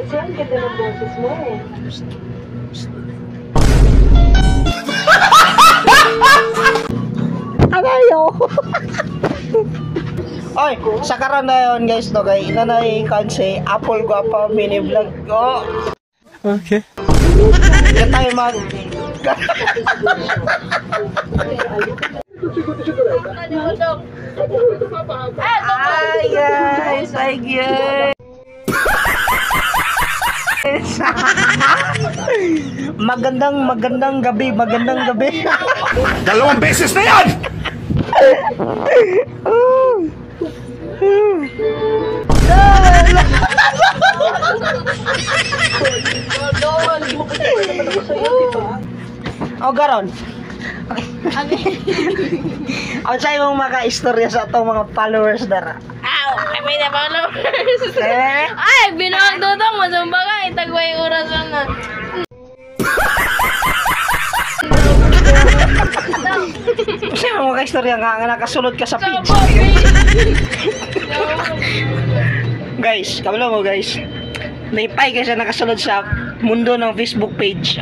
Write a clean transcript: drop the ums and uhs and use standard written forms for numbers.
Kasi ang ganda ng boses mo eh. Agayo. Oy, sa karon na yun guys no kay inanay kanse Apple Guapa mini vlog ko. Okay. Kaya tayo mag Hi guys, hi guys. Magandang gabi. Dalawang beses na yan! O garon. Ang sa'yo mong maka-istorya sa itong mga followers dara. Ow! I made a followers! Eh? Ay! Binuhag dutong! Masumba ka! Itagway oras na. Sa'yo mong maka-istorya nga nakasulod ka sa page. Guys, kabalo mo guys. Naipay kasi nakasulod sa mundo ng Facebook page.